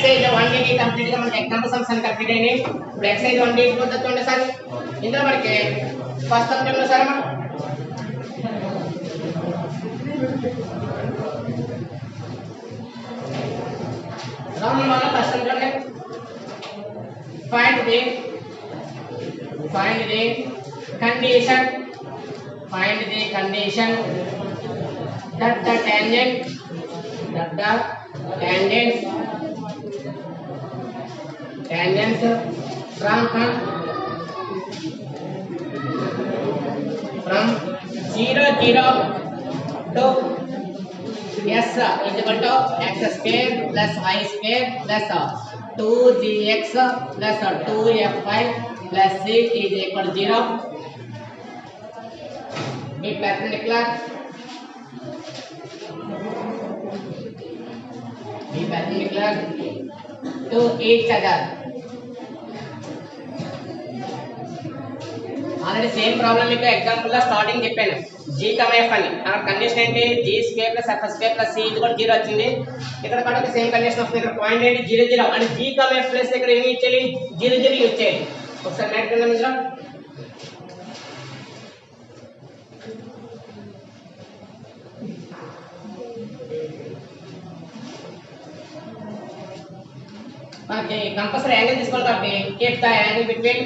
Excise 1D కి complete గా మనకి ఎగ్జాంపుల్ సమ్స్ అని కంప్లీట్ అయినాయి. ఇప్పుడు ఎక్సైజ్ 1D పద్ధతి ఉండే సార్ ఇందులో మనకి ఫస్ట్ సబ్జెక్ట్ లో సార్ మనం round one first subject find the condition that the tangents from 0 0 to s is equal to x square plus y square plus 2gx plus 2fy plus c is equal to 0. Be perpendicular to each other. Already same problem మీకు example లో starting చెప్పాను. g, f అని అక్కడ condition ఏంటి? g square plus f square plus c ఇది కూడా 0 వచ్చింది. ఇక్కడ కూడా సేమ్ కండిషన్ వస్తుంది. ఇక్కడ పాయింట్ ఏంటి? 0 0 అంటే g, f ప్లస్ ఇక్కడ ఏమి ఇచ్చేయాలి? 0 0 యూజ్ చేయాలి. ఒకసారి నైట్ కింద మించరా మనకి కంపల్సరీ యాంగిల్ తీసుకోవాలి కాబట్టి keep the angle between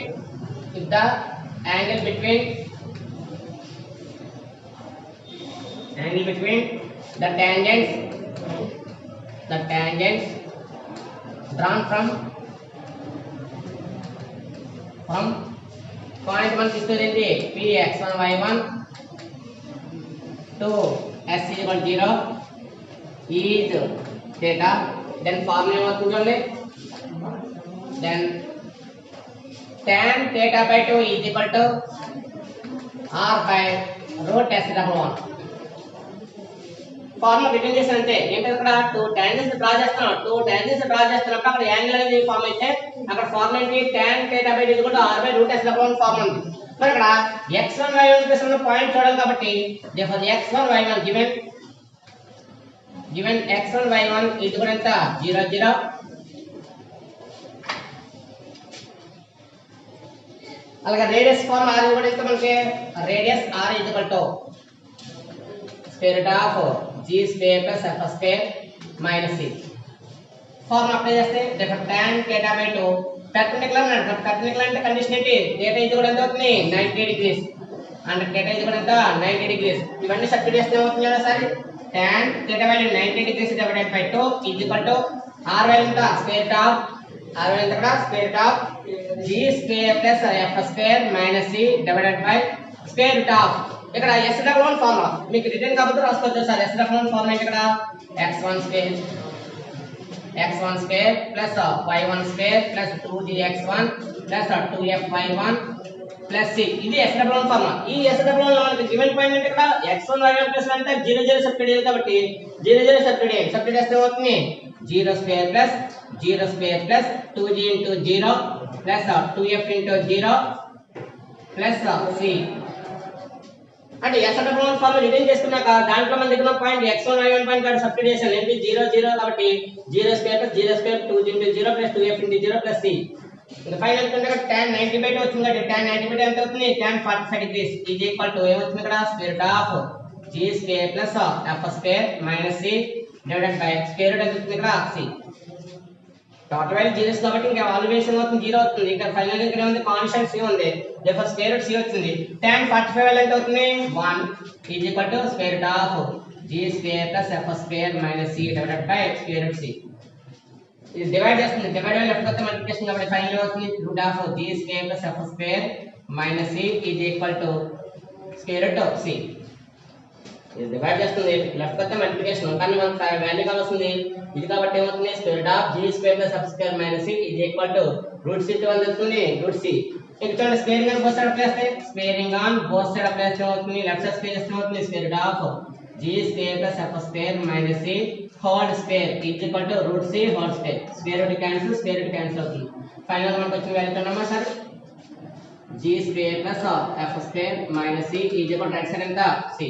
the tangents drawn from point 1 తీసుకునేది p x1 y1 to s is equal to 0 is theta. then formula ఏమవుతుంది చూడండి. then tan theta by 2 is equal to r by root s double 1. Formula return చేసానంటే ఏంటంటే ఇక్కడ 2 tangents draw చేస్తున్నాను అక్కడ angle అనేది form అయితే అక్కడ ఫార్ములా ఏంటి? tan theta by 2 is equal to r by root s double 1 formula ఉంది. మరి ఇక్కడ x1 y1 ప్లస్ ఉన్న పాయింట్ చూడాలి కాబట్టి therefore x1 y1 given x1 y1 is equal to 0 0. అలాగే రేడియస్ ఫార్మ్ r కూడా ఇస్తే మనకి radius r is equal to square root of g square plus f square minus c. Form apply చేస్తే therefore tan theta by 2 perpendicular అంటే condition ఏంటి? theta ఇది కూడా ఎంత అవుతుంది? 90 degrees and theta ఇది కూడా ఎంత? 90 degrees. ఇవన్నీ సబ్స్టిట్యూట్ చేస్తే ఏమవుతుంది కదా sir? tan theta value 90 degrees divided by 2 is equal to r value ఎంత? square root of g square plus f square minus c divided by square root of ఇక్కడ s double 1 formula మీకు return కాబట్టి రాసుకోవచ్చు sir. s double 1 formula ఇక్కడ x1 square plus y1 square plus 2gx1 plus 2fy1 plus c ఇది s double 1 formula. ఈ s double 1 లో మనకి given point అంటే ఇక్కడ x1 y1 ప్లస్ అంటే 0 0 సబ్స్టిట్యూట్ చేయాలి కాబట్టి 0 0 సబ్స్టిట్యూట్ చేస్తే అవుతుంది 0 square plus 2g into 0 plus 2f into 0 plus c అంటే s double 1 ఫార్ములా రిటర్న్ చేసుకున్నాక దాంట్లో మన దగ్గర పాయింట్ x1 y1 పాయింట్ కాడ సబ్స్టిట్యూట్ చేసాం. ఏంటి? 0 0 కాబట్టి 0 square plus 2g into 0 plus 2f into 0 plus c. ఇంకా ఫైనల్ అంటే tan 90 by 2 వచ్చింది కాబట్టి tan 90 by 2 ఎంత అవుతుంది? tan 45 degrees is equal to ఏమవుతుంది ఇక్కడ? square root of g square plus f square minus c divided by square root ఎంత అవుతుంది ఇక్కడ? c. టోటల్ వాల్యూ జీరోస్ కాబట్టి ఇంకా వాల్యుయేషన్ అవుతుంది 0 అవుతుంది. ఇక్కడ ఫైనల్ ఇక్కడ ఉంది కాన్స్టెంట్ c ఉంది. therefore square root c వచ్చింది. tan 45 వాల్యూ ఎంత అవుతుంది? 1 is equal to square root of g square plus f square minus c divided by square root c. ఇది డివైడ్ చేస్తుంది. డివైడ్ వాల్యూ లెఫ్ట్ కొత్త multiplication కాబట్టి final అవుతుంది root of g square plus f square minus c is equal to square root of c. ఇది divide చేస్తుంది left కొత్త multiplication కానీ మనకు వాల్యూ కావాల్సింది ఇది కాబట్టి ఏమవుతుంది? square root of g square plus f square minus c is equal to root c తో వస్తుంది root c. ఇక్కడ చూడండి squaring on both side apply చేస్తే అవుతుంది లెఫ్ట్ సైడ్ స్క్వేర్ చేస్తే అవుతుంది square root of g square plus f square minus c whole square is equal to root c whole square. square root cancel అవుతుంది. Final మనకు వచ్చిన value ఏంటమ్మా sir? g square plus f square minus c is equal to right side ఎంత? c.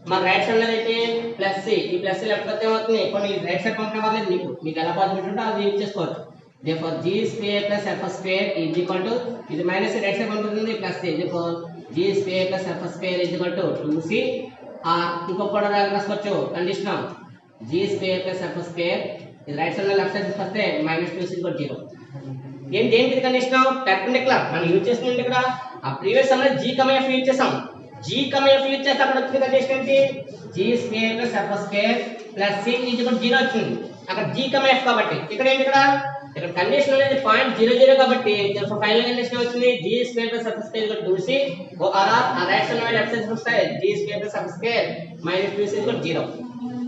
మన right side అయితే plus C, ఈ plus లేకపోతే ఏమవుతుంది కొన్ని రైట్ సైడ్ పంపడం వల్ల మీకు ఎలా పాజిబిలిటీ ఉంటే అది యూజ్ చేసుకోవచ్చు. therefore g square plus f square is equal to ఇది మైనస్ రైట్ సైడ్ పంపుతుంది plus c, therefore g square plus f square is equal to 2c. ఇంకొక కూడా రాసుకోవచ్చు condition g square plus f square ఇది right side left side తీసుకొస్తే -2c = 0. ఏంటి condition perpendicular మనం use చేస్తుంది ఇక్కడ ఆ ప్రీవియస్ సమ్ లో g, f యూజ్ చేసాం. g, f యూజ్ చేస్తే అక్కడ వచ్చిన కండిషన్ ఏంటి g square plus f square plus c = 0 వచ్చింది. అక్కడ g, f కాబట్టి ఇక్కడ ఏంటి ఇక్కడ కండిషన్ అనేది 0.00 కాబట్టి ఫైనల్ కండిషన్ వచ్చింది g square plus f square = 2c. ఆ రైట్ సైడ్ నుండి లెఫ్ట్ సైడ్ వస్తాయి g square plus f square -2c = 0.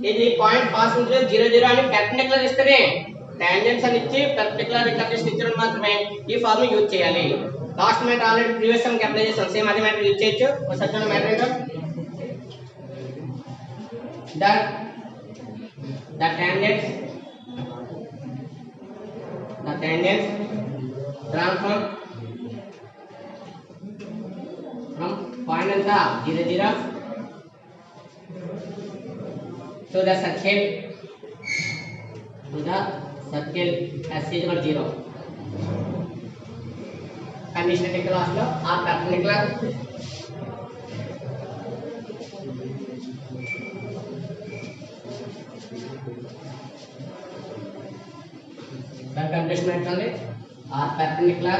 ఇది పాయింట్ పాస్ ఉంటుంది 0 అని పెర్పెండిక్యులర్ ఇస్తేనే టాంజెంట్స్ అని ఇచ్చి పెర్పెండిక్యులర్ కండిషన్ ఇచ్చడం మాత్రమే ఈ ఫార్ములా యూజ్ చేయాలి. Last matter already previous some కి అప్లై చేసాం, సేమ్ అదే మ్యాటర్ యూజ్ చేయొచ్చు. ఒకసారి మ్యాటర్ ఏంటో the tangents drawn from point anta 0 to the circle S = 0. Condition class లో ఆ పెర్పెండిక్యులర్ కండిషన్ ఏంటంటే ఆ perpendicular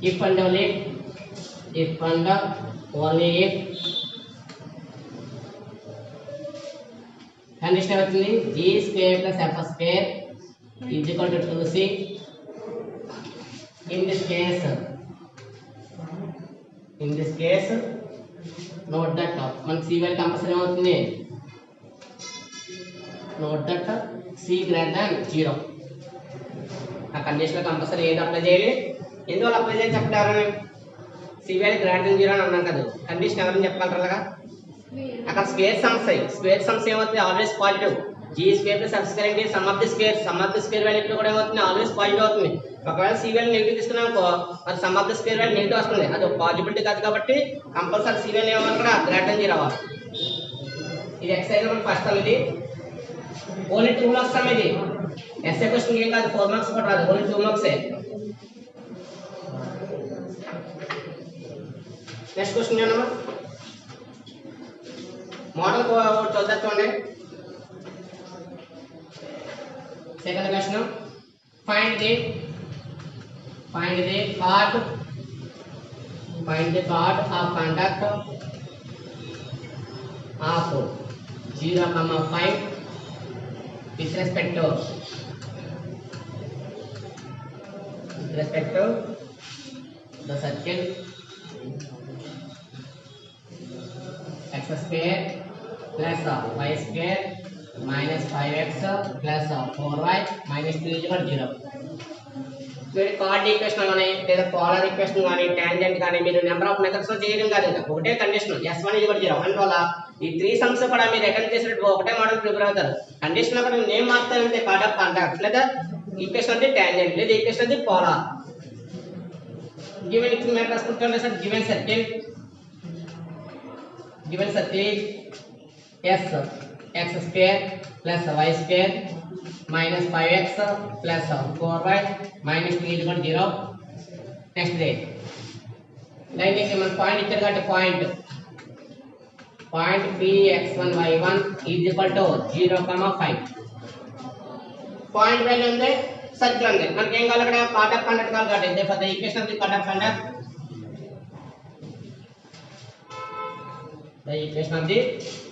if and only if condition వచ్చింది g square plus f square is equal to 2c. in this case note that మనకి c value compulsory అవుతుంది. note that c greater than 0. ఆ condition లో compulsory ఏది apply చేయాలి, ఎందువల్ల apply చేయాలి చెప్తారని c వాల్యూ గ్రేటర్ దెన్ 0 అని అన్నాం కదా. కండిషన్ ఎవరైనా చెప్పగలరా అలాగా? అక్కడ స్క్వేర్ సమ్స్ ఏమవుతుంది always positive. g square plus f square అంటే some of the square value ఇక్కడ కూడా ఏమవుతుంది ఆల్వేస్ పాజిటివ్ అవుతుంది. ఒకవేళ c వాల్యూ నెగటివ్ తీసుకున్నాం అనుకో మరి some of the square value negative వస్తుంది, అది ఒక పాజిబిలిటీ కాదు కాబట్టి కంపల్సరీ c వాల్యూ ఏమన్నా కూడా గ్రేటర్ దెన్ 0 అవ్వాలి. ఇది ఎక్సర్సైజ్ మన ఫస్ట్ సమ్, ఇది ఓన్లీ 2 మార్క్స్ సమ్. ఇది ఎస్ఏ క్వశ్చన్ ఏం కాదు, 4 మార్క్స్ కూడా రాదు, ఓన్లీ 2 మార్క్స్. నెక్స్ట్ క్వశ్చన్ ఏమన్నా మోడల్ చూద్దాం. Second question find the part of conduct of 0,5 with respect to the circle x square plus y square minus 5x plus 4y minus 2 = 0. Card equation కానీ లేదా polar equation కానీ tangent కానీ మీరు number of methods లో చేయడం కాదు, ఇంకా ఒకటే కండిషన్ S1 = 0. అందువల్ల ఈ 3 సమ్స్ కూడా మీరు అటెంప్ట్ చేసినప్పుడు ఒకటే మోడల్ ప్రిపేర్ అవుతారు. కండిషన్ అక్కడ నేమ్ మార్చాలంటే కార్డ్ ఆఫ్ కాంటాక్ట్, లేదా ఈక్వేషన్ అంటే టాంజెంట్, లేదా ఈక్వేషన్ అంటే పోలార్. గివెన్ ఇచ్చిన మ్యాటర్ రాసుకుంటే sir given circle S x square plus y square minus 5x plus 4y minus 2 = 0. Next day line కి మన పాయింట్ ఇచ్చారు కాబట్టి point Px1y1 is equal to 0,5. Point value ఉంది, సర్కిల్ ఉంది, మనకి ఏం కావాలి అక్కడ పార్ట్ ఆఫ్ కండక్ట్ కావాలి కాబట్టి therefore the equation of the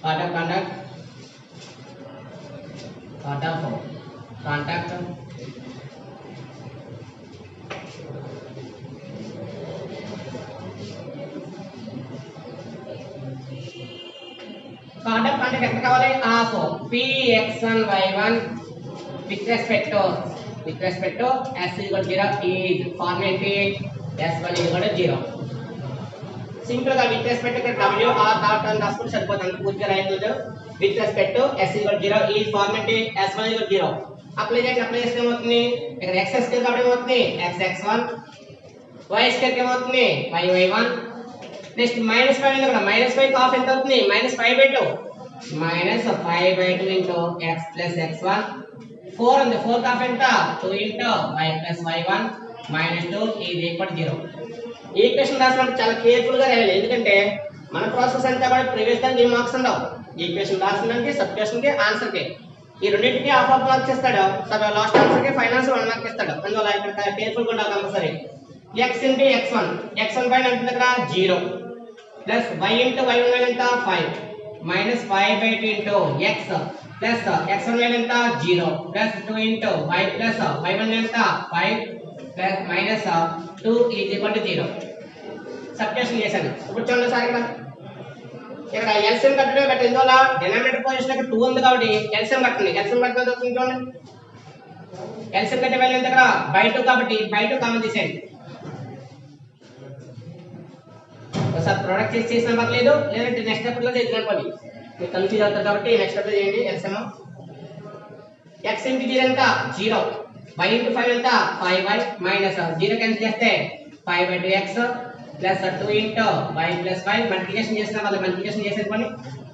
part of conduct contact ఎంత కావాలి half Px1y1 with respect to s = 0 is formula S1 = 0. Simple గా with respect to w r dot అని రాసుకుంటే సరిపోతుంది, పూర్తిగా రాయలేదు. విత్ రెస్పెక్ట్ టు s = 0 ఈ ఫార్మాట్ S1 = 0 అప్లై చేస్తే ఏమవుతుంది, ఇక్కడ x స్క్వేర్ కాబట్టి ఏమవుతుంది xx1 y స్క్వేర్ ఏమవుతుంది 5y1 నెక్స్ట్ -5 ఉంది కదా -5 కి హాఫ్ ఎంత అవుతుంది -5/2 -5/2 into x plus x1 4 ఉంది 4 కి హాఫ్ ఎంత 2 into y plus y1 -2 is equal to 0 ఈ ఈక్వేషన్ రాసినప్పుడు చాలా కేర్ఫుల్ గా రాయాలి ఎందుకంటే మన ప్రాసెస్ అంతా కూడా ప్రీవియస్ దానికి ఏ మార్క్స్ ఉండవు ఈక్వేషన్ రాసినానికి సబ్స్టిట్యూషన్ కి ఆన్సర్ కి ఈ రెండింటికి హాఫ్ హాఫ్ మార్క్స్ ఇస్తాడు సరే లాస్ట్ ఆన్సర్ కి ఫైనల్స్ 1 మార్క్ ఇస్తాడు అందువల్ల ఇక్కడ కేర్ఫుల్ గా ఉండాలి compulsory x into x1 x1 పైన ఎంత ఇక్కడ 0 plus y into y1 value ఎంత 5 minus 5/2 into x plus x1 value ఎంత 0 plus 2 into y plus y1 value ఎంత 5 plus minus 2 is equal to 0 substitution చేశాను ఇప్పుడు చూడండి సార్ ఇక్కడ LCM కట్టడం బట్ ఇందువల్ల డినామినేటర్ పొజిషన్ ఇక్కడ 2 ఉంది కాబట్టి LCM కట్టండి LCM కట్టడం అవుతుంది చూడండి LCM కట్టే వాల్యూ ఎంత ఇక్కడ /2 కాబట్టి /2 కామన్ తీసేయండి ఒకసారి ప్రొడక్ట్ చేసిన పర్లేదు లేదంటే నెక్స్ట్ స్టెప్ లో చేద్దాం పని మీరు కన్ఫ్యూజ్ అవుతారు కాబట్టి నెక్స్ట్ స్టెప్ లో చేయండి LCM x into 0 ఎంత 0 y into 5 ఎంత 5y minus 0 క్యాన్సిల్ చేస్తే 5/2x plus 2 into y plus 5 multiplication చేసిన వల్ల మల్టిప్లికేషన్ చేసేది పని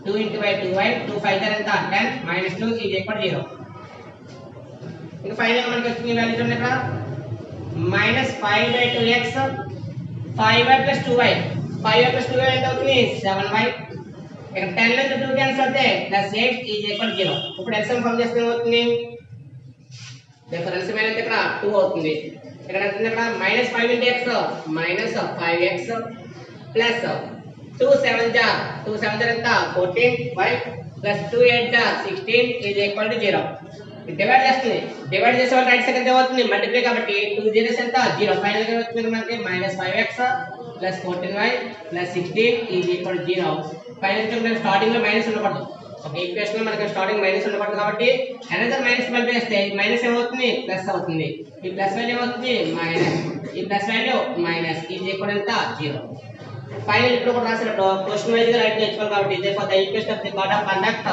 2 into y 2y 2 5 ఎంత 10 minus 2 is equal to 0 ఇంకా ఫైనల్ మనకి వచ్చిన వాల్యూ చూడండి ఇక్కడ -5/2x 5y plus 2y 5y plus 2y ఎంత అవుతుంది 7y ఇక్కడ 10 నుంచి 2 క్యాన్సిల్ అవుతే +8 is equal to 0 ఇప్పుడు LCM ఫార్మ్ చేస్తే ఏమవుతుంది డిఫరెన్స్ అనేది ఇక్కడ 2 అవుతుంది ఇక్కడ ఎంత ఇక్కడ -5 into x -5x plus 2 7 jar ఎంత 14y plus 2 8 jar 16 is equal to 0 divide చేస్తుంది డివైడ్ చేసే వాళ్ళ రైట్ సైడ్ ఎంత అవుతుంది మల్టిప్లై కాబట్టి 2 జీరోస్ ఎంత 0 ఫైనల్ గా వస్తుంది మనకి -5x plus 14y plus 16 is equal to 0 final గా స్టార్టింగ్ లో మైనస్ ఉండకూడదు ఒక ఈక్వేషన్ లో మనకి స్టార్టింగ్ మైనస్ ఉండకూడదు కాబట్టి అనదర్ మైనస్ మల్టిప్లై చేస్తే మైనస్ ఏమవుతుంది ప్లస్ అవుతుంది ఈ ప్లస్ వాల్యూ ఏమవుతుంది మైనస్ ఈ ప్లస్ వాల్యూ మైనస్ ఇది ఈక్వల్ ఎంత 0 ఫైనల్ ఇప్పుడు కూడా రాసినప్పుడు క్వశ్చన్ వైజ్ గా రైట్ నేర్చుకోవాలి కాబట్టి therefore the equation of the code of conduct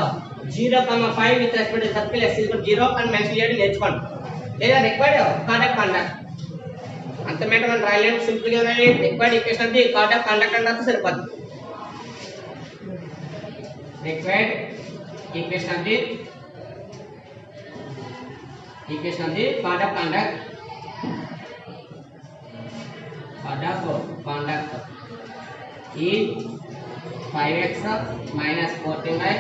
0,5 with respect to circle s is equal to 0 అని మెన్షన్ చేయడం నేర్చుకోండి లేదా రిక్వైర్డ్ code of conduct అంత మాట మనం రాయలేము సింపుల్ గా రాయాలి required equation of the code of conduct అంటే సరిపోతుంది required equation of the code of conduct is 5x minus 14y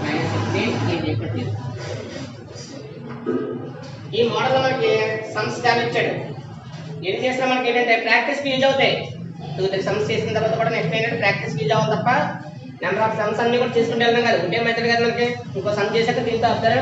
minus 16 is equal to 0 ఈ మోడల్ మనకి సమ్స్ ఇచ్చాడు ఏం చేసినా మనకి ఏంటంటే ప్రాక్టీస్ కి యూజ్ అవుతాయి 2-3 సమ్స్ చేసిన తర్వాత కూడా నెక్స్ట్ ఏంటంటే ప్రాక్టీస్ కి యూజ్ అవ్వాలి తప్ప నెంబర్ ఆఫ్ సమ్స్ అన్ని కూడా చేసుకుంటూ వెళ్తాం కదా ఒకటే మెథడ్ కదా మనకి ఇంకో సమ్ చేశాక దీంతో అవుతారు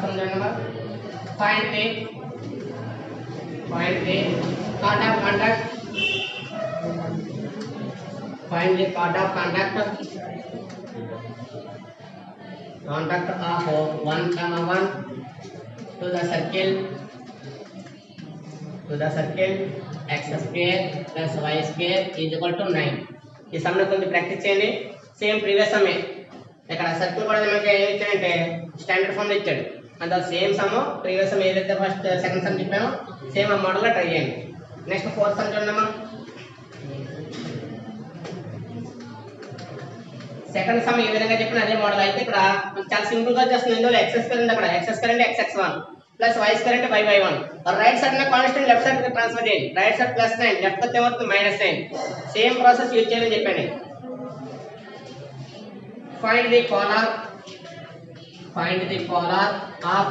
समझ number find the code of conduct find the code of conduct of 1,1 to the circle x square plus y square is equal to 9 ఈ సమ్ ను కొంచెం ప్రాక్టీస్ చేయండి సేమ్ ప్రీవియస్ సమ్ ఇక్కడ సర్కిల్ కూడా మనకి ఏం ఇచ్చాడంటే స్టాండర్డ్ ఫామ్ లో ఇచ్చాడు అంత సేమ్ సమ్ ప్రీవియస్ సమ్ ఏదైతే ఫస్ట్ సెకండ్ సమ్ చెప్పానో సేమ్ ఆ మోడల్ లో ట్రై చేయండి నెక్స్ట్ ఫోర్త్ సమ్ చూడమ్మా సెకండ్ సమ్ ఏ విధంగా చెప్పిన అదే మోడల్ అయితే ఇక్కడ చాలా సింపుల్ గా వచ్చేస్తుంది ఇందులో x స్క్వేర్ ఉంది అక్కడ x స్క్వేర్ అంటే xx1 ప్లస్ y స్క్వేర్ అంటే y1 రైట్ సైడ్ న కాన్స్టెంట్ లెఫ్ట్ సైడ్ కి ట్రాన్స్ఫర్ చేయండి రైట్ సైడ్ +9 లెఫ్ట్ సైడ్ ఏమవుతుంది -9 సేమ్ ప్రాసెస్ యూజ్ చేయాలని చెప్పాను find the polar of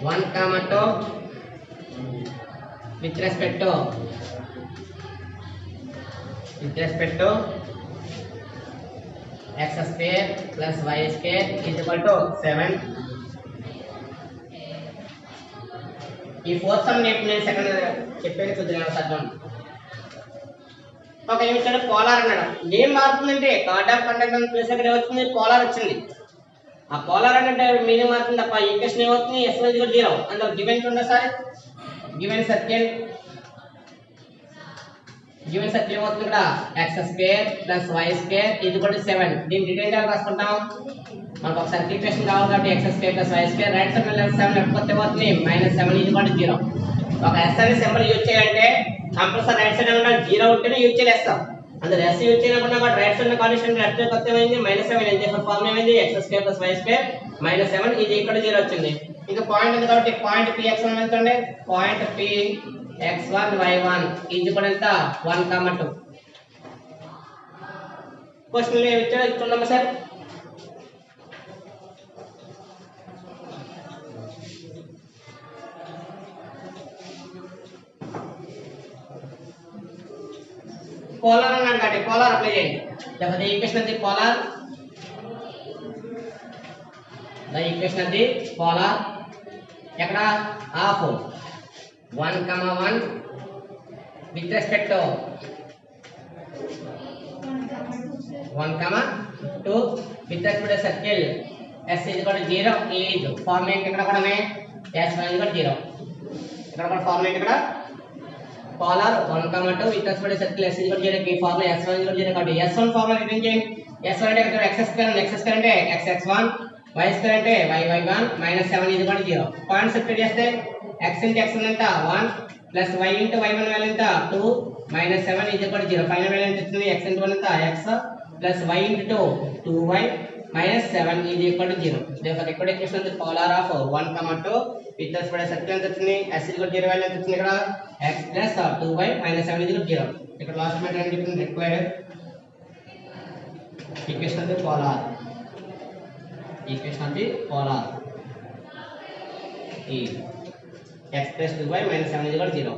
1,2 with respect to x square plus y square is equal to 7. ఈ fourth sum నేను second చెప్పేది కొద్దిగా చదవండి. ఒక ఏమిచ్చాడు పోలార్ అన్నాడు. ఏం మారుతుందంటే కార్డ్ ఆఫ్ కండక్ట్ అని ప్లేస్ అక్కడ ఏమవుతుంది పోలార్ వచ్చింది. ఆ పోలార్ అంటే మీనింగ్ మారుతుంది తప్ప ఈక్వేషన్ ఏమవుతుంది ఎస్ ఈజ్ ఈక్వల్ టు 0. అందులో గివెన్ ఉందా సార్ గివెన్ సర్కిల్ ఏమవుతుంది ఇక్కడ x square plus y square is equal to 7. దీని డీటెయిల్ గా రాసుకుంటాం. మనకు ఒక సర్కిల్ ఈక్వేషన్ కావాలి కాబట్టి x square plus y square right side left 7 లేకపోతే ఏమవుతుంది -7 ఈజ్ ఈక్వల్ టు 0. ఒక ఎస్ అనే సింబల్ యూజ్ చేయాలంటే కంపల్సరీ రైట్ సైడ్ ఉండాలి 0 ఉంటేనే యూజ్ చేస్తాం. అందులో ఎస్ యూజ్ చేయకుండా రైట్ సైడ్ ఉన్న కండిషన్ లెఫ్ట్ సైడ్ కొత్త ఏమైంది -7 ఏం చేసాం ఫార్మ్ ఏమైంది x square plus y square -7 ఇది ఇక్కడ 0 వచ్చింది. ఇంకా పాయింట్ ఉంది కాబట్టి పాయింట్ px1 ఎంతండి పాయింట్ px1 y1 ఇది కూడా ఎంత 1, 2. క్వశ్చన్ లో ఇచ్చాడు చూడండి సార్. పోలార్ అన్నాడు కాబట్టి పోలార్ అప్లై చేయండి. లేకపోతే ఈక్వేషన్ అది పోలార్ ఈక్వేషన్ అది పోలార్ ఎక్కడ of 1, 1 with respect to 1, 2 with respect to circle s is equal to 0 is format ఇక్కడ కూడా s is equal to 0 ఇక్కడ కూడా ఫార్మేట్ ఇక్కడ polar 1, 2 with respect to circle s is equal to 0 కి formula s is equal to 0 కాబట్టి s1 formula return చేయండి. s1 అంటే ఇక్కడ x స్క్వేర్ అంటే x1 y స్క్వేర్ అంటే y1 -7 is equal to 0. Point substitute చేస్తే x into x ఎంత 1 plus y into y1 value ఎంత 2 -7 is equal to 0. Final value ఎంత వస్తుంది x into 1 ఎంత x plus y into 2 2y -7 is equal to 0. therefore ఇక్కడ equation ఉంది polar of 1, 2 with respect to circle ఎంత వచ్చింది s is equal to 0 value ఎంత వచ్చింది ఇక్కడ x plus 2y -7 is equal to 0. ఇక్కడ లాస్ట్ మెథడ్ ఏంటి చెప్తుంది రిక్వైర్డ్ ఈక్వేషన్ ఉంది పోలార్ ఈక్వేషన్ ఉంది పోలార్ ఈ x plus 2y minus 7 is equal to 0.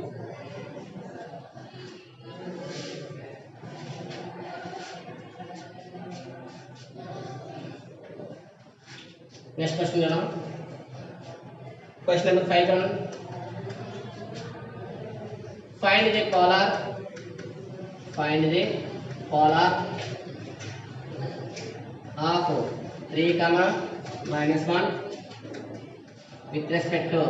Next question है ना question number 5 on find the polar of 3, -1 with respect to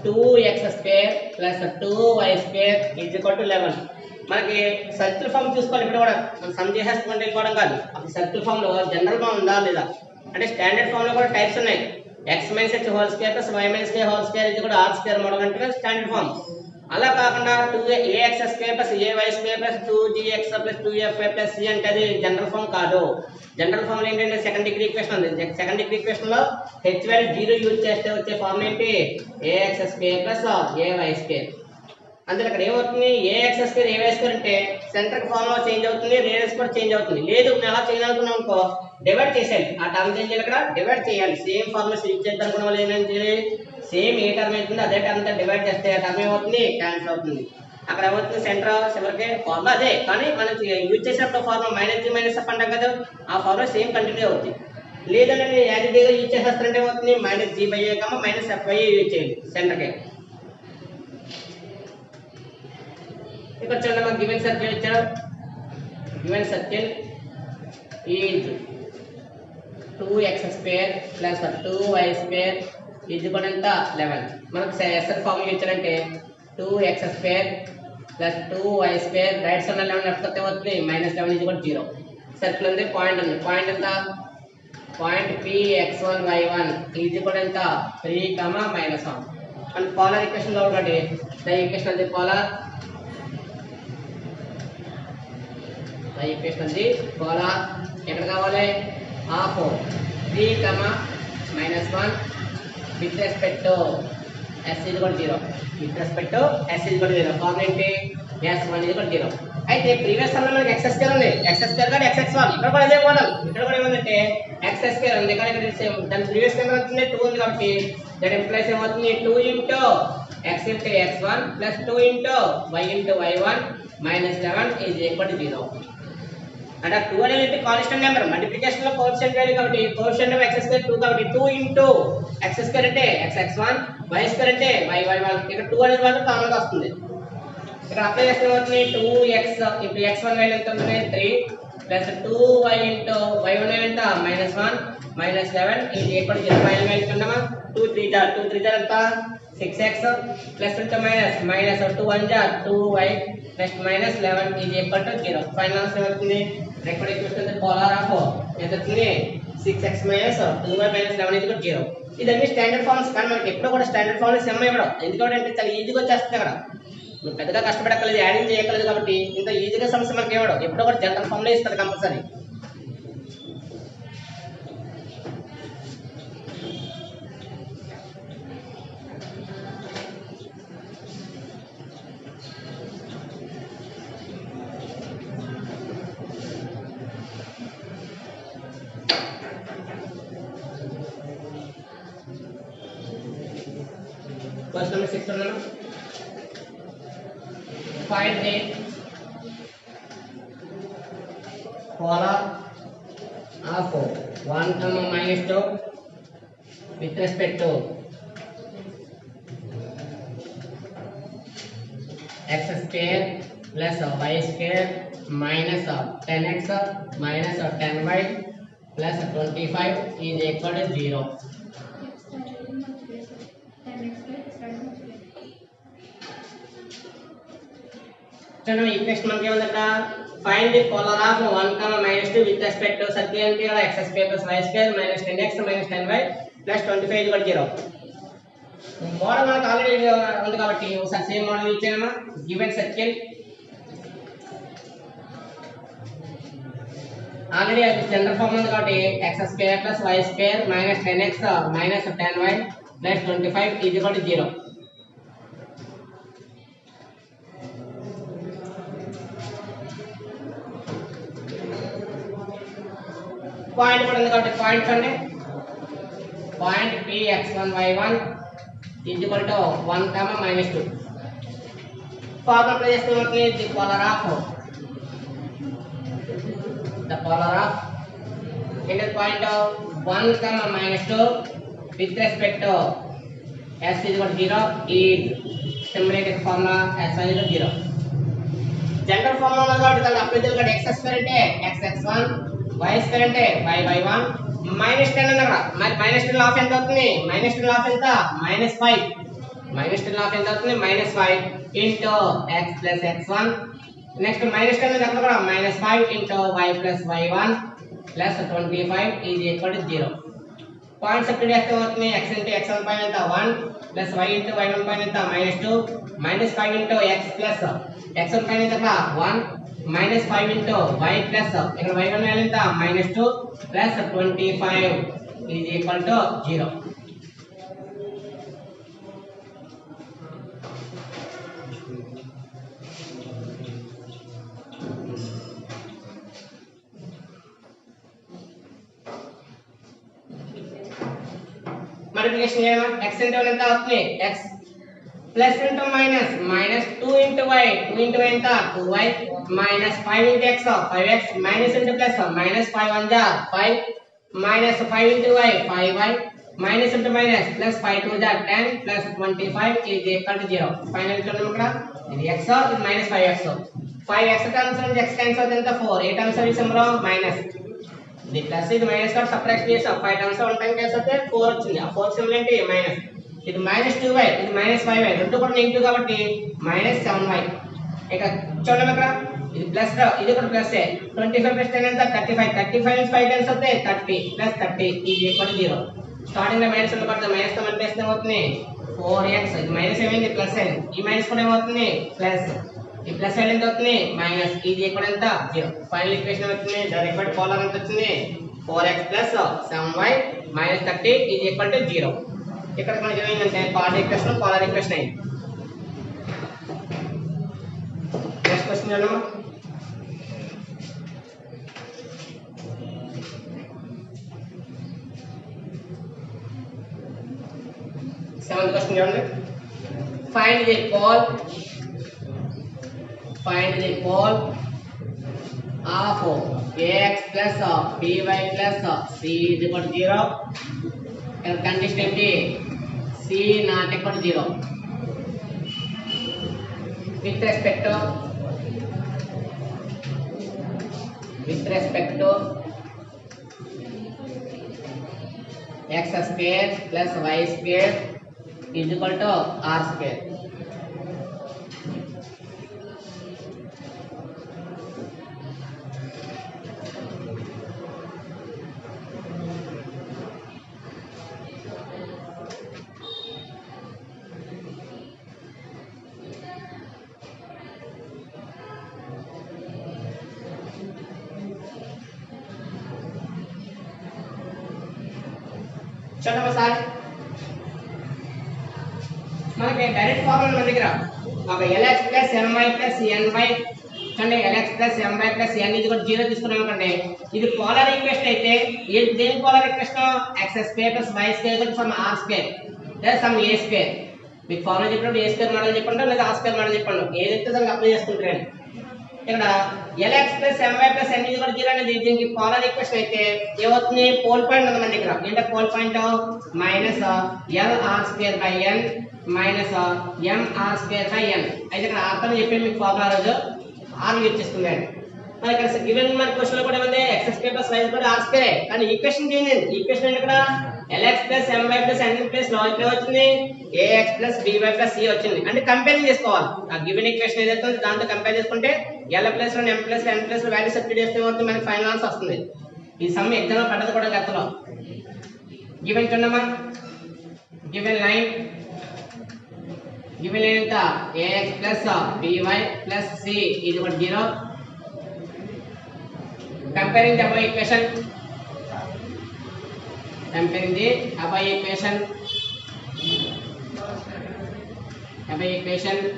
2x square plus 2y square is equal to 11. మనకి circle form చూసుకోవాలి. ఇప్పుడు కూడా మనం some చేసేసుకుంటే వెళ్ళిపోవడం కాదు. అప్పుడు సర్కిల్ ఫామ్ లో జనరల్ ఫామ్ ఉందా లేదా అంటే స్టాండర్డ్ ఫామ్ లో కూడా టైప్స్ ఉన్నాయి. x - h whole square plus y - k whole square ఇది కూడా r స్క్వేర్ మోడల్ అంటే స్టాండర్డ్ ఫామ్. అలా కాకుండా 2ax square plus ay square plus 2gx plus 2fy plus c అంటే అది జనరల్ ఫామ్ కాదు. జనరల్ ఫామ్ లో ఏంటంటే సెకండ్ డిగ్రీ ఈక్వేషన్ ఉంది. సెకండ్ డిగ్రీ ఈక్వేషన్ లో h వాల్యూ 0 యూజ్ చేస్తే వచ్చే ఫార్మ్ ఏంటి ax square plus ay square. అందులో ఇక్కడ ఏమవుతుంది ax స్క్వేర్ ay స్క్వేర్ అంటే సెంటర్ ఫామ్ లో చేంజ్ అవుతుంది, రేడియస్ కూడా చేంజ్ అవుతుంది. లేదు నేను అలా చేయాలనుకున్నాం అనుకో డివైడ్ చేసేయాలి. ఆ టర్మ్ చేంజ్ చేయాలి ఇక్కడ డివైడ్ చేయాలి. సేమ్ ఫార్ములా యూజ్ చేద్దాం అనుకున్న వాళ్ళు ఏమేం చేయాలి సేమ్ ఏ టర్మ్ అవుతుంది అదే టర్మ్ తో డివైడ్ చేస్తే ఆ టర్మ్ ఏమవుతుంది క్యాన్సిల్ అవుతుంది. అక్కడ ఏమవుతుంది సెంటర్ చివరికి ఫార్ములా అదే కానీ మనం యూజ్ చేసినప్పుడు ఫార్ములా -g - f అంటాం కదా ఆ ఫార్ములా సేమ్ కంటిన్యూ అవుతుంది. లేదంటే యాజ్ ఇట్ ఈజ్ యూజ్ చేసేస్తారంటే ఏమవుతుంది -g/a -f/a యూజ్ చేయాలి సెంటర్కి. ఇక్కడ చూడండి మనకి గివెన్ సర్కిల్ ఇచ్చాడు. Given circle is 2x square plus 2y square is equal ఎంత 11. మనకు ఎస్ఎల్ ఫార్ములా ఇచ్చారంటే 2x square plus 2y square right side 11 left side అవుతుంది -11 ఈజ్ ఈక్వల్ 0. సర్కిల్ ఉంది పాయింట్ ఉంది. పాయింట్ ఎంత point px1 y1 is equal ఎంత 3, -1. And polar equation లో ఒకటి ద ఈక్వేషన్ అది పోలార్ ఎక్కడ కావాలి of 3, -1 with respect to s is equal to 0. With respect to s is equal to 0 formula ఏంటి s1 is equal to 0. అయితే previous some లో మనకి x స్క్వేర్ ఉంది. x స్క్వేర్ కానీ x1 ఇక్కడ కూడా అదే మోడల్. ఇక్కడ కూడా ఏమంటే x స్క్వేర్ ఉంది కానీ ఇక్కడ సేమ్ దాని ప్రీవియస్ నెంబర్ వచ్చింది 2 ఉంది కాబట్టి దట్ ఇంప్లైస్ ఏమవుతుంది 2 into x into x1 plus 2 into y1 minus 7 is equal to 0. అంటే 2 అనేది కాన్స్టెంట్ నెంబర్ మల్టిప్లికేషన్ లో కోఎఫిషియంట్ వాల్యూ కాబట్టి కోఎఫిషియంట్ ఆఫ్ x స్క్వేర్ 2 కాబట్టి 2 into x స్క్వేర్ అంటే x1 y స్క్వేర్ అంటే y1 ఇక్కడ 2 అనేది మాత్రం కామన్ గా వస్తుంది. ఇక్కడ అప్లై చేస్తే అవుతుంది 2x into x1 వాల్యూ ఎంత ఉంటుంది 3 plus 2y into y1 value ఎంత -1 minus 11 is equal to 0. Final value కన్నమా 2 3 ఎంత 6x plus into minus 2 1 2y next minus 11 is equal to 0. Final answer అవుతుంది ఇక్కడ ఈక్వేషన్ పోలార్ ఆఫ్ ఎంత అవుతుంది 6x minus 2y minus 11 is equal to 0. ఇదన్నీ standard forms కానీ మనకి ఎప్పుడూ కూడా స్టాండర్డ్ ఫార్మ్ సెమ్ ఇవ్వడం ఎందుకంటే చాలా ఈజీగా వచ్చేస్తుంది అక్కడ నువ్వు పెద్దగా కష్టపడక్కలేదు యాడింగ్ చేయక్కలేదు కాబట్టి ఇంత ఈజీగా సమస్య మనకి ఇవ్వడం ఎప్పుడో కూడా జనరల్ ఫామ్లో ఇస్తాడు కంపల్సరీ. Question number 6 ఉన్నాను. Find the polar of 1 minus 2 with respect to x square plus y square minus 10x minus 10y plus 25 is equal to 0. चलो इक्वेशन మనకి ఏమందట find the polar of 1 minus 2 with respect to circle అంటే ఇక్కడ x square plus y square minus 10x minus 10y plus 25 is equal to 0. Model మనకు already ఉంది కాబట్టి ఒకసారి same model ఇచ్చామా given circle already general form ఉంది కాబట్టి x square plus y square minus 10x minus 10y plus 25 is equal to 0. Point కూడా ఉంది కాబట్టి పాయింట్స్ అంటే point p x1 y1 is equal to 1 minus 2. Formula apply చేస్తే మనకి the polar of in the point of 1 minus 2 with respect to s is equal to 0 is simulated formula s is equal to 0. General formula కాబట్టి దాన్ని apply చేయాలి x square అంటే xx1 y square అంటే y1 minus 10 అన్నమాట మరి minus 10 of ఎంత అవుతుంది minus 10 of ఎంత -5 మైనస్ 10 ఆఫ్ ఎంత అవుతుంది -5 into x plus x1 next minus 10 దగ్గర కూడా -5 into y plus y1 plus 25 is equal to 0. Points apply చేస్తే అవుతుంది x ఇంటూ x1 పైన ఎంత 1 ప్లస్ y ఇంటూ y1 పైన ఎంత -2 -5 ఇంటూ x ప్లస్ x1 పైన ఎంత 1 -5 into y plus ఇక్కడ y1 వాల్యూ ఎంత -2 plus 25 is equal to 0. Multiplication చేయడం x into ఎంత అవుతుంది x plus into minus 2 into y ఎంత 2y minus 5 into x 5x minus into plus minus 5 1 5 minus 5 into y 5y minus into minus plus 5 2 10 plus 25 is equal to 0. Final చూడండి ఇక్కడ ఇది x ఇది minus 5x 5x terms నుంచి x cancel ఎంత 4 ఏ terms అవి symbol minus ఇది plus ఇది minus గా సబ్ట్రాక్ట్ చేసాం 5 టర్మ్స్ వన్ టైం కేస్ అయితే 4 వచ్చింది ఆ 4 సింబల్ ఏంటి మైనస్ ఇది -2y ఇది -5y రెండు కూడా నెగటివ్ కాబట్టి -7y. ఇక చూడండి ఇక్కడ ఇది ప్లస్ ఇది కూడా ప్లస్ 25 ప్లస్ 10 ఎంత 35 నుంచి 5 టైమ్స్ వస్తే 30 plus 30 is equal to 0. Starting లో మైనస్ ఉంది కాబట్టి మైనస్ తో మల్టిప్లై ఏమవుతుంది 4x ఇది మైనస్ ఏమైంది ప్లస్ అయింది ఈ మైనస్ కూడా ఏమవుతుంది ప్లస్ ఈ ప్లస్ ఎంత అవుతుంది మైనస్ ఈజ్ ఈక్వల్ ఎంత 0. ఫైనల్ ఈక్వేషన్ అవుతుంది డైరెక్ట్ పోలార్ ఎంత వచ్చింది 4x plus 7y minus 30 is equal to 0. ఇక్కడ మనకి ఏమైందంటే పార్ట్ ఈక్వేషన్ పోలార్ ఈక్వేషన్ అయింది. నెక్స్ట్ క్వశ్చన్ చూడండి 7th క్వశ్చన్ చూడండి find the pole of ax plus by plus c is equal to 0. And condition empty c not equal to 0 with respect to x square plus y square is equal to r square. చూడండి sir మనకి direct formula మన దగ్గర ఒక lx plus my plus ny చూడండి lx plus my plus n ఇది కూడా 0 తీసుకున్నాం అనుకోండి ఇది పోలార్ ఈక్వేషన్ అయితే ఇది దేని polar equation x square plus y square equal to some r square లేదా some a square మీకు ఫార్ములా చెప్పినప్పుడు a square మోడల్ చెప్పండి లేదా r square మోడల్ చెప్పండి ఏదైతే దానికి అప్లై చేసుకుంటారు. ఇక్కడ lx plus my plus n is equal to 0 అనేది దీనికి పోలార్ ఈక్వేషన్ అయితే ఏమవుతుంది పోల్ పాయింట్ ఉంది మన దగ్గర ఏంటంటే pole point minus lr square by n minus mr square by n అయితే ఇక్కడ r తో చెప్పి మీకు ఫార్ములా రోజు r యూజ్ చేసుకుందండి. మరి ఇక్కడ గివెన్ మన క్వశ్చన్ లో కూడా ఉంది x square plus y square r square కానీ ఈక్వేషన్ చేంజ్ అయింది. ఈక్వేషన్ అంటే ఇక్కడ lx plus my plus n plus లో ఇక్కడ వచ్చింది ax plus by plus c వచ్చింది. అంటే కంపేర్ చేసుకోవాలి ఆ గివెన్ ఈక్వేషన్ ఏదైతే ఉందో దాంతో కంపేర్ చేసుకుంటే l plus m plus n plus value substitute చేస్తే ఏమవుతుంది మనకి ఫైనల్ ఆన్సర్ వస్తుంది. ఈ సమ్ ఎగ్జామ్ లో పడదు కూడా గతంలో గివెన్ చూడమ్మా గివెన్ లైన్ ఎంత ax plus by plus c is equal to 0. Comparing the above equation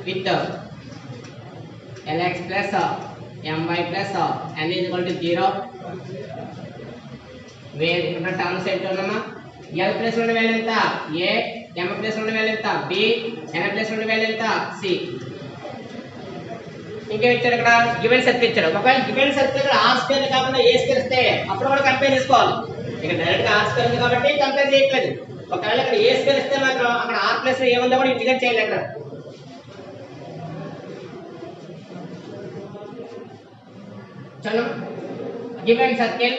with the lx plus my plus n is equal to 0 where ఇక్కడ టర్మ్స్ ఏంటో అన్నమా l ప్లస్ ఉన్న వాల్యూ ఎంత a m ప్లస్ ఉన్న value ఎంత b n plus ఉన్న value ఎంత c. ఇంకేం ఇచ్చాడు ఇక్కడ గివెన్ సర్కిల్ ఇచ్చాడు. ఒకవేళ గివెన్ సర్కిల్ ఇక్కడ r స్క్వేర్ కాకుండా a స్క్వేర్ ఇస్తే అప్పుడు కూడా కంపేర్ చేసుకోవాలి. ఇక్కడ డైరెక్ట్ గా r స్క్వేర్ ఉంది కాబట్టి కంపేర్ చేయట్లేదు. ఒకవేళ ఇక్కడ a స్క్వేర్ ఇస్తే మాత్రం అక్కడ r ప్లస్ ఏముందో కూడా ఇంటిగ్రేట్ చేయాలి. అక్కడ चलो given circle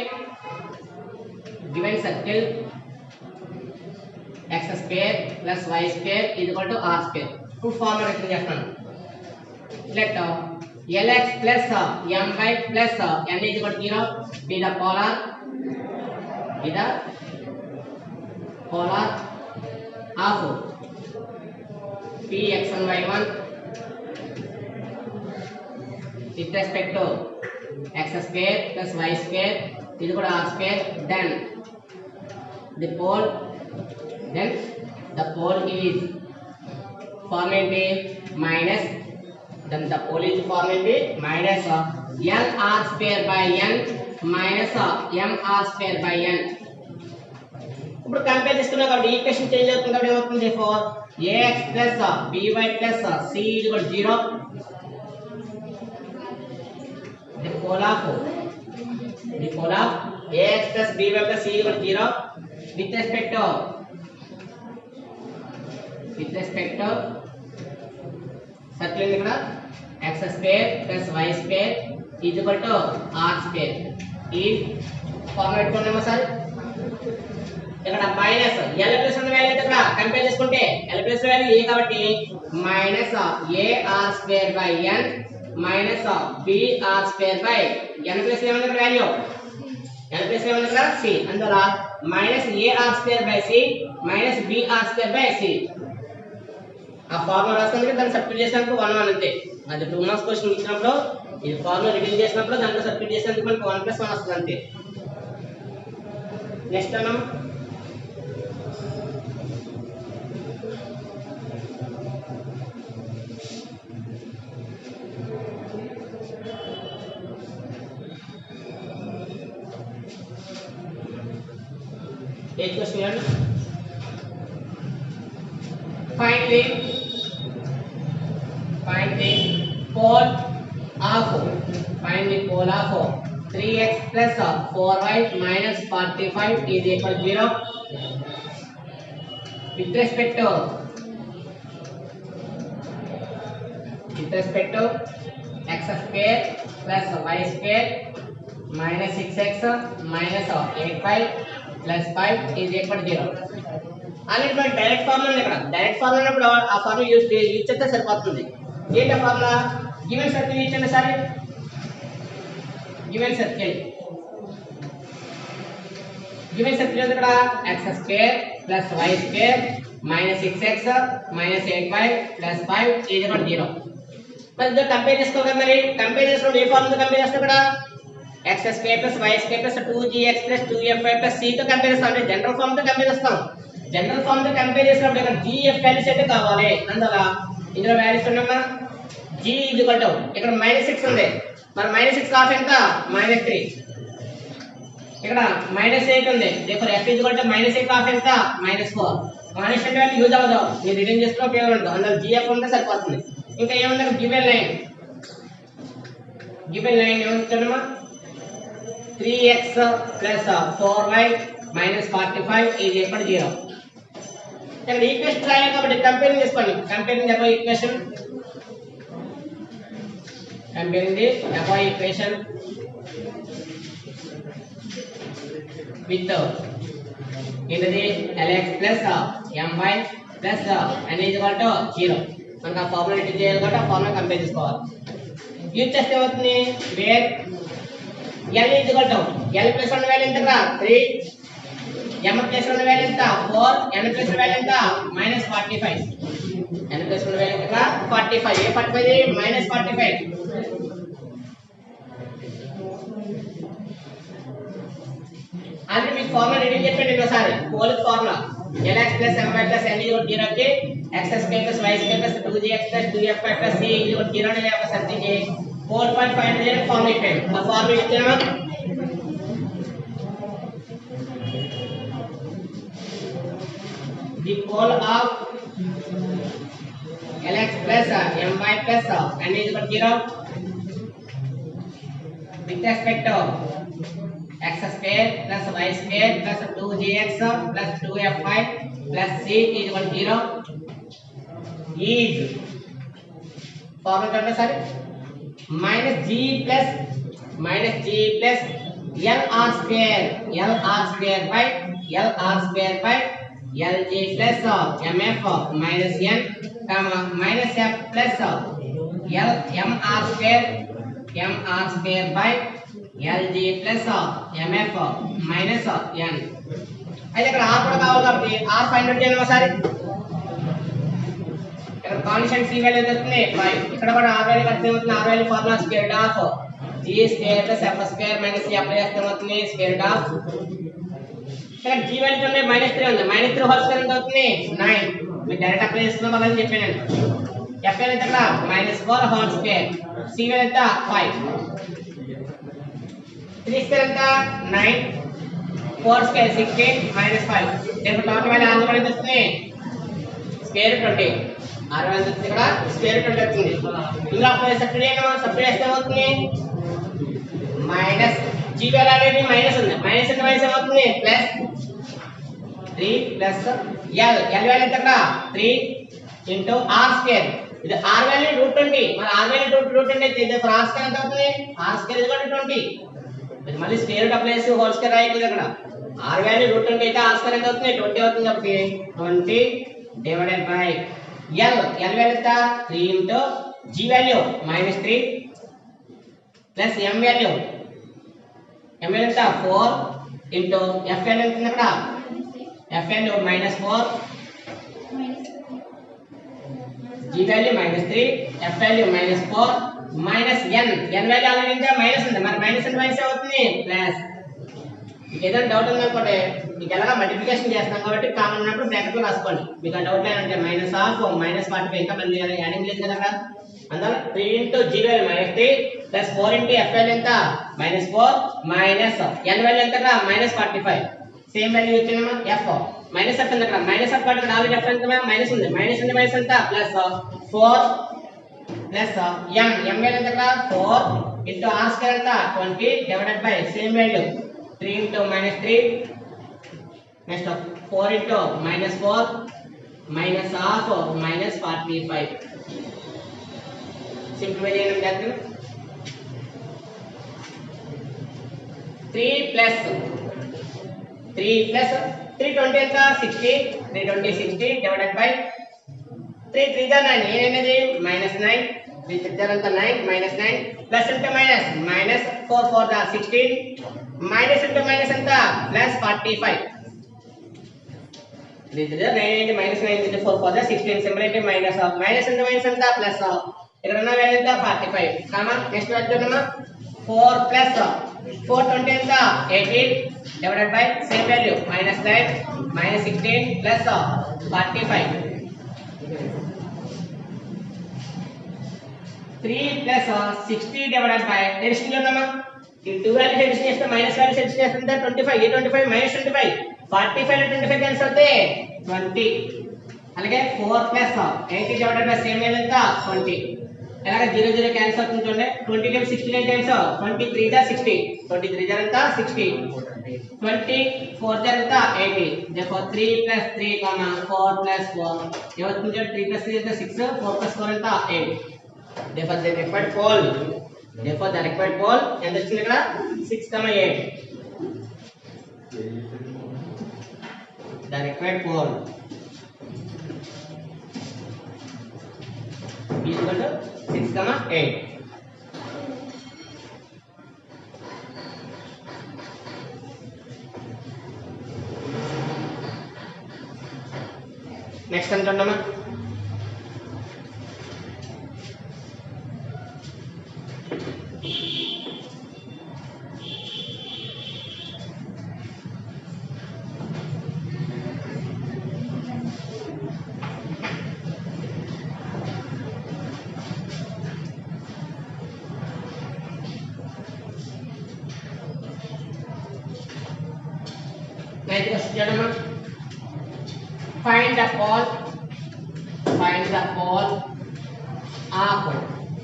x square plus y square is equal to r square. ఇప్పుడు ఫార్ములా రిప్రజెంట్ చేస్తాను. let lx plus my plus n is equal to 0 be the polar of px1 y1 with respect to x square plus y square is equal to r square. Then the pole is formed minus minus lr square by n minus mr square by n. ఇప్పుడు compare చేసుకున్నా కాబట్టి equation change అవుతుంది కాబట్టి ఏమవుతుంది for ax plus by plus c is equal to 0. The pole of ax plus by plus c is equal to 0 with respect to circle ఇక్కడ x square plus y square is equal to r square. ఈ formula పెట్టుకున్నామా sir ఇక్కడ minus l plus ఉన్న value ఇక్కడ compare చేసుకుంటే l plus value a కాబట్టి minus ar square by n minus br square by n plus ఏమన్నా ఇక్కడ value n plus ఏమన్నా ఇక్కడ c అందువల్ల minus ar square by c minus br square by c. ఆ formula రాస్తానికి దాన్ని substitute చేసినప్పుడు 1 1 అంతే. అది 2 మార్క్స్ క్వశ్చన్ ఇచ్చినప్పుడు ఈ ఫార్ములా రిపీట్ చేసినప్పుడు దాంట్లో సబ్స్టిట్యూట్ చేసినందుకు మనకు 1 + 1 వస్తుంది అంతే. నెక్స్ట్ మనం Find the find the pole of 3x plus 4y minus 45 is equal to 0. With respect to x square plus y square minus 6x minus 8y plus 5 is equal to 0. అనేది మన direct formula ఉంది. ఇక్కడ direct formula ఉన్నప్పుడు ఆ formula use చేస్తే సరిపోతుంది. ఏంటి ఆ ఫార్ములా? గివెన్ సర్కిల్ ఇచ్చింది సరే, గివెన్ సర్కిల్ ఇక్కడ x square plus y square minus 6x minus 8y plus 5 is equal to 0. మరి ఇది కంపేర్ చేసుకోవాలి. మరి కంపేర్ చేసుకుంటే ఏ ఫార్ములా కంపేర్ చేస్తాం? ఇక్కడ x square plus y square plus 2gx plus 2fy plus c తో కంపేర్ చేస్తాం. అంటే జనరల్ ఫార్మ్ తో కంపేర్ చేస్తాం. జనరల్ ఫార్మ్ తో కంపేర్ చేసినప్పుడు ఇక్కడ gf వాల్యూస్ అయితే కావాలి. అందువల్ల ఇందులో వాల్యూస్ ఉన్నామా? g ఈజ్ ఈక్వల్ టు ఇక్కడ -6 ఉంది. మరి -6 ఆఫ్ ఎంత? -3. ఇక్కడ -8 ఉంది. There f is equal to -8 of ఎంత? -4. కాన్స్టెంట్ వాల్యూ యూజ్ అవ్వదు. మీరు రిటర్న్ చేస్తున్న ఉపయోగం ఉండదు. అందులో gf ఉంటే సరిపోతుంది. ఇంకా ఏముంది? గివెన్ లైన్ ఏముంటుందమ్మా? 3x plus 4y minus 45 is equal to 0. ఇక్కడ ఈక్వేషన్ రాయాలి కాబట్టి కంపేరింగ్ చేసుకోండి. Comparing the above equation with ఏంటది lx plus my plus n is equal to 0. మనకు ఆ ఫార్ములా ఇట్ చేయాలి కాబట్టి ఆ ఫార్ములా కంపేర్ చేసుకోవాలి. యూజ్ చేస్తే ఏమవుతుంది? Where l is equal to l plus 1 value ఎంత? 3, m ప్లస్ 1 వాల్యూ ఎంత? 4, n ప్లస్ 1 వాల్యూ ఎంత? -45. n ప్లస్ 1 వాల్యూ ఎంత? 45. ఏ 45? -45. అంటే మీకు ఫార్ములా రెడీ చెప్పండి ఒకసారి. Pole formula lx plus my plus n is equal to 0 కి x square plus y square plus 2gx plus 2fy plus c is equal to 0 అనే ఒక సర్టికి 4.5 formula ఇచ్చాను. ఆ ఫార్ములా ఇచ్చాను. The pole of lx plus my plus n is equal to 0 with respect to x square plus y square plus 2gx plus 2fy plus c is equal to 0 is formula sorry minus g plus lr square by lg plus mf minus n minus f plus mr square by lg plus mf minus n. అయితే ఇక్కడ r కూడా కావాలి కాబట్టి r find out చేయాలి ఒకసారి. ఇక్కడ constant c value వస్తుంది 5. ఇక్కడ కూడా r వాల్యూ కరెక్ట్ అవుతుంది. r value formula square of g square plus f square minus c apply చేస్తే అవుతుంది స్క్వేర్ ఆఫ్. ఇక్కడ g వాల్యూ ఉంది -3 ఉంది. -3 హోల్ స్క్వేర్ ఎంత అవుతుంది? 9. మీరు డైరెక్ట్ అప్లై చేస్తున్నా వాళ్ళని చెప్పాను. f వాల్యూ ఎంత? ఇక్కడ -4 హోల్ స్క్వేర్. c వాల్యూ ఎంత? 5. 3 స్క్వేర్ ఎంత? 9. 4 స్క్వేర్ 16 -5. దీని టోటల్ వాల్యూ ఆన్సర్ ఎంత వస్తుంది? స్క్వేర్ 20. r వాల్యూ ఎంత ఇక్కడ? స్క్వేర్ 20 వస్తుంది. ఇలా అప్లై సబ్స్టిట్యూట్ చేస్తే అవుతుంది మైనస్ g వాల్యూ అనేది మైనస్ ఉంది. మైనస్ అంటే మైనస్ అవుతుంది ప్లస్ 3 ప్లస్ l వాల్యూ ఎంత? ఇక్కడ 3 ఇంటూ r స్క్వేర్. ఇది r వాల్యూ √20. మరి r వాల్యూ √20 అయితే ఇది r స్క్వేర్ ఎంత అవుతుంది? r square 20. ఇది మళ్ళీ స్క్వేర్ రూట్ అప్లై చేసి హోల్ స్క్వేర్ రాయకూడదు. ఇక్కడ r వాల్యూ √20 అయితే r స్క్వేర్ ఎంత అవుతుంది? 20 అవుతుంది. కాబట్టి 20 డివైడెడ్ బై l వాల్యూ ఎంత? 3 into g value -3 plus m value ఎంత? 4 ఇంటూ f వాల్యూ ఎంత? ఇక్కడ f value -4 g value -3 f value -4 minus n value already ఇంకా మైనస్ ఉంది. మరి మైనస్ అంటే మైనస్ అవుతుంది ప్లస్. మీకు ఏదైనా డౌట్ ఉందనుకోండి, మీకు ఎలాగ మల్టిప్లికేషన్ చేస్తాం కాబట్టి కామన్ ఉన్నప్పుడు బ్రాకెట్లో రాసుకోండి. మీకు ఆ డౌట్ లేదంటే -45 ఇంకా మళ్ళీ యాడింగ్ లేదు కదా అక్కడ. అందువల్ల 3 into g value -3 plus 4 into f value ఎంత? -4 మైనస్ n వాల్యూ ఎంత? -45. సేమ్ వాల్యూ ఇచ్చినమా f మైనస్ f ఉంది. అక్కడ మైనస్ f ఇక్కడ ఆల్రెడీ f ఎంత? మైనస్ ఉంది. మైనస్ అంటే మైనస్ ఎంత? ప్లస్ 4 ప్లస్ m వాల్యూ ఎంత ఇక్కడ 4 ఇంటూ r స్క్వేర్ ఎంత 20 divided by same value 3 into -3 next 4 into -4 minus half minus 45 simplify చేయడం చేద్దాం 3 plus 320 ఎంత 60 320 60 divided by 3 3 जा 9 ఏనేది -9 3 3 जा అంత 9 -9 plus into minus 4 4 जा 16 minus into minus ఎంత plus 45 this is 9 minus 9 into 4 for the 16 similarly minus into minus anta plus ఇక్కడ ఉన్న వాల్యూ ఎంత 45 కామా నెక్స్ట్ వాల్యూ చూడమ్మా 4 plus 420 ఎంత 18 divided by same value -9 -16 plus 45 3 plus 60 divided by addition చూడమ్మా ఈ 2 values addition చేస్తే minus values addition చేస్తే 25 ఏ 25 -25 45 లో 25 క్యాన్సిల్ అవుతే 20 అలాగే 4 plus 80 divided by same value ఎంత 20 అలాగే 0 0 క్యాన్సిల్ అవుతుంది చూడండి 20 టైమ్స్ 69 టైమ్స్ 23 జా 60 23 జా ఎంత 60 20 4 జా ఎంత 80 therefore 3 plus 3 4 plus 4 ఏమవుతుంది చూడండి 3 plus 3 ఎంత 6 4 plus 4 ఎంత 8 therefore the required pole ఎంత వచ్చింది ఇక్కడ 6 8 the required pole is equal to 6 8 next అంటున్నామా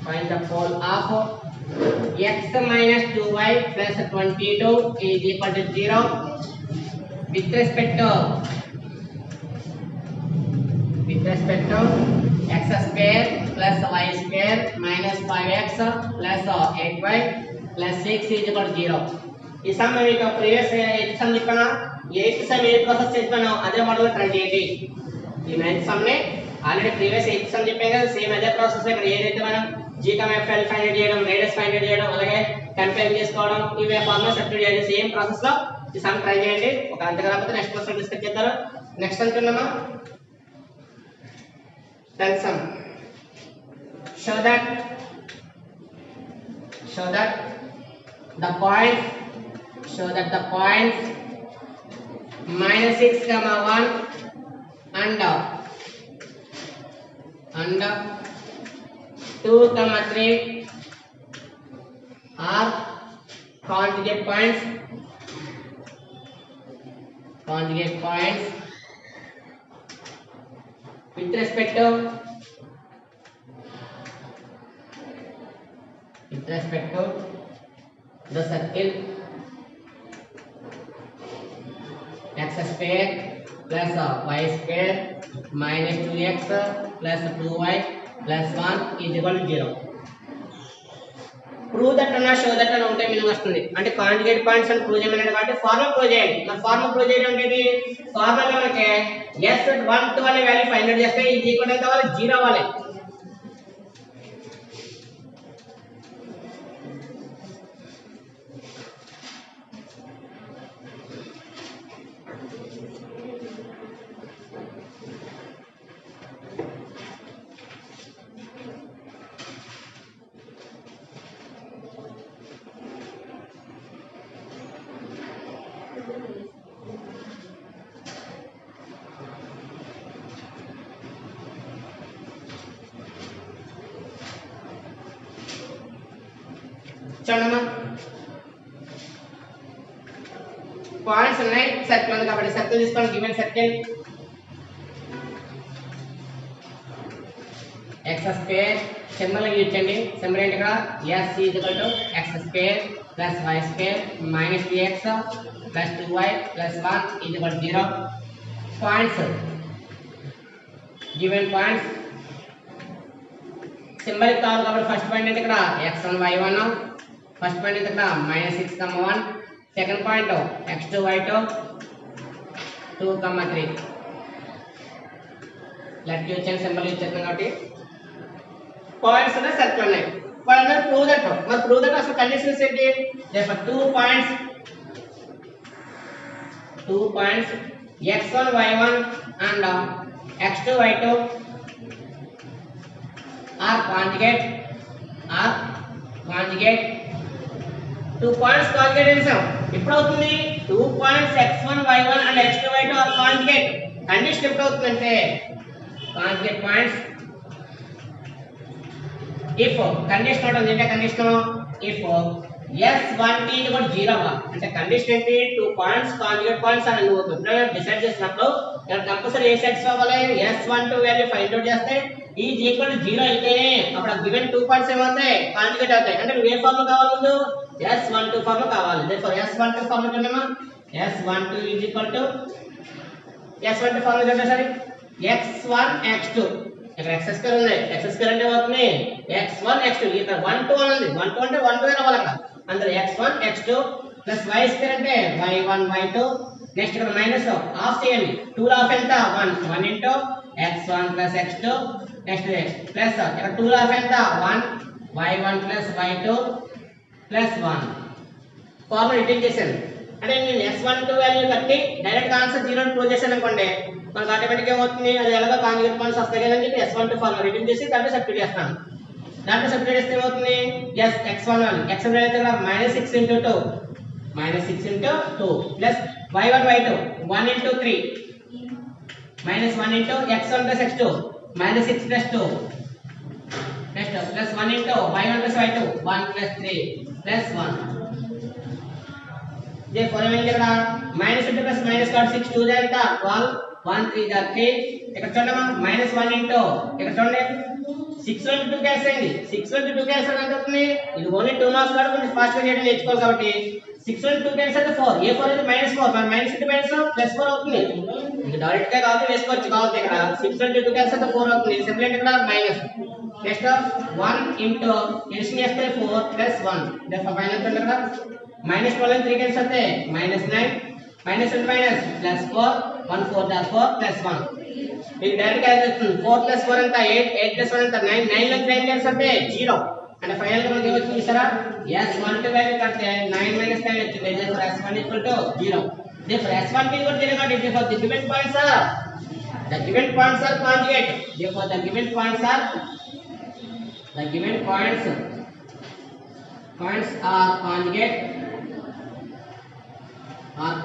find the pole of x minus 2y plus 22 is equal to 0 with respect to x square plus y square minus 5x plus 8y plus 6 is equal to 0. ఈ some మీకు previous some చెప్పాను 8th some ఏ process చెప్పాను అదే model try చేయండి ఈ 9th some ని already previous 8th some చెప్పాను కదా సేమ్ అదే ప్రాసెస్ ఇక్కడ ఏదైతే మనం g f l find out చేయడం రేడియస్ ఫైండ్ అవుట్ చేయడం అలాగే కంపేర్ చేసుకోవడం ఇవే ఫార్ములా సబ్స్టిట్యూట్ చేయండి సేమ్ ప్రాసెస్ లో ఈ సమ్ ట్రై చేయండి ఒక అంత కాకపోతే నెక్స్ట్ క్వశ్చన్ డిస్కస్ చేద్దాం నెక్స్ట్ అంటున్నామా 10th sum show that the points -6, 1 and 2, 3 are conjugate points with respect to the circle x square plus y square minus 2x plus 2y plus 1 is equal to 0. Prove that అన్న show that అన్న ఉంటే meaning వస్తుంది అంటే conjugate points అని prove చేయమన్నాడు కాబట్టి formula prove చేయండి మన ఫార్ములా ప్రూవ్ చేయడం ఏంటి ఫార్ములా మనకి s 1 to అనే వాల్యూ ఫైండ్ అవుట్ చేస్తే ఇది ఈక్వల్ ఎంత అవ్వాలి 0 అవ్వాలి చూడమ్మా పాయింట్స్ ఉన్నాయి సర్కిల్ ఉంది కాబట్టి సర్కిల్ తీసుకోండి given circle x square symbol use చేయండి. సింబల్ ఏంటి ఇక్కడ s equal to x square plus y square minus 3x plus 2y plus 1 equal 0. Points given points symbol కావాలి కాబట్టి ఫస్ట్ పాయింట్ ఏంటి ఇక్కడ x1 y1, ఫస్ట్ పాయింట్ ఇక్కడ -6, 1, second point x2 y2 2, 3. Let use చేయండి. Symbol use చేస్తాం కాబట్టి points ఉన్నాయి, circle ఉన్నాయి. వాళ్ళు ప్రూవ్ దట్. మరి ప్రూవ్ దట్ అసలు కండిషన్స్ ఏంటి? There 2 points x1 y1 and x2 y2 are conjugate 2 points conjugate చేసాం. ఎప్పుడు అవుతుంది? 2 points x1 y1 and x2 y2 are conjugate. Condition ఎప్పుడు అవుతుందంటే కాంజుగేట్ పాయింట్స్ if కండిషన్ ఉంటుంది. అంటే కండిషన్ if s1t ఈక్వల్ 0 అంటే కండిషన్ ఏంటి? 2 పాయింట్స్ కాంజుగేట్ పాయింట్స్ అని నువ్వు ఎప్పుడైనా డిసైడ్ చేసినప్పుడు ఇక్కడ కంపల్సరీ ఏ సాటిస్ఫై అవ్వాలి? s12 వాల్యూ ఫైండ్ అవుట్ చేస్తే ఈజ్ ఈక్వల్ టు 0 అయితేనే అప్పుడు గివెన్ 2 పాయింట్స్ ఏమవుతాయి? కాంజుగేట్ అవుతాయి. అంటే నువ్వు ఏ ఫార్మ్ లో కావాలి? ముందు s12 ఫార్మ్ లో కావాలి. దేర్ఫోర్ s12 ఫార్మ్ లో చూడమ్మా. s12 is equal to s12 form లో చూడండి సరే x1 x2 ఇక్కడ x స్క్వేర్ ఉంది. x స్క్వేర్ అంటే అవుతుంది x1 x2. ఇక్కడ 1 2 ఉంది. 1 2 అంటే 1 2 రావాలి అక్కడ. అందులో x1 x2 plus y square అంటే y1 y2. నెక్స్ట్ ఇక్కడ మైనస్ ఆఫ్ చేయండి. 2 ఆఫ్ ఎంత? 1 into x1 plus x2. Next plus ఇక్కడ 2 ఆఫ్ ఎంత? 1 y1 plus y2 plus 1. Formula retain చేశాను. అంటే నేను s12 వాల్యూ కట్టి డైరెక్ట్ ఆన్సర్ 0 ప్రూవ్ చేశాను అనుకోండి, మనకు ఆటోమేటిక్ ఏమవుతుంది? అది ఎలాగో కాంజుగేట్ పాయింట్స్ వస్తాయి కదని చెప్పి s12 ఫార్ములా రిటైన్ చేసి దాంట్లో సబ్స్టిట్యూట్ చేస్తాను. దాంట్లో సబ్స్టిట్యూట్ చేస్తే ఏమవుతుంది? x1 x1 అయితే -6 into 2 -6 into 2 plus y1 y2 1 into 3 -1 into x1 plus x2 -6 plus 2 next plus 1 into y1 plus y2 1 plus 3 plus 1. therefore ఏమైంది ఇక్కడ -2 ప్లస్ మైనస్ కాబట్టి 6 2 ఎంత 12 1 3 3. ఇక్కడ చూడండి -1 ఇంటూ ఇక్కడ చూడండి 6 1 2 క్యాన్సిల్ అయింది. 6 1 2 క్యాన్సిల్ ఎంత అవుతుంది? ఇది ఓన్లీ 2 మార్క్స్ కాబట్టి కొంచెం ఫాస్ట్ గా చేయడం నేర్చుకోవాలి కాబట్టి 6 1 2 క్యాన్సిల్ అయితే 4. ఏ 4 అయితే -4 మరి -2 +4 అవుతుంది. ఇది డైరెక్ట్ గా కావాలి వేసుకోవచ్చు కావాలి. ఇక్కడ 6 1 2 క్యాన్సిల్ అయితే 4 అవుతుంది. సింపుల్ అంటే ఇక్కడ మైనస్ నెక్స్ట్ 1 ఇంటూ ఎడిషన్ చేస్తే 4 ప్లస్ 1. దేర్ఫోర్ ఫైనల్ అంటే ఇక్కడ -12 3 క్యాన్సిల్ అయితే -9 minus and minus plus 4 1 4 4 plus 1. మీకు డైరెక్ట్ గా అవుతుంది 4 plus 4 ఎంత 8 8 plus 1 ఎంత 9 9 లో 9 క్యాన్సిల్ అంటే 0. అంటే ఫైనల్ గా మనకి ఏమొచ్చింది చూసారా? s12 వాల్యూ కడితే 9 minus 9 వచ్చింది. therefore s1 equal to 0. therefore s1 equal to 0 కాబట్టి therefore the given points are conjugate. therefore the given points are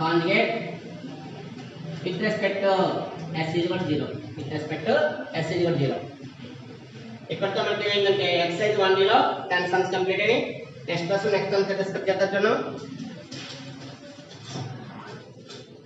conjugate with respect to s is equal to 0. With respect to s is equal to 0. ఇక్కడతో మనకి ఏమైందంటే exercise 1 లో 10 sums complete అయ్యాయి. Next class next discuss చేద్దాం.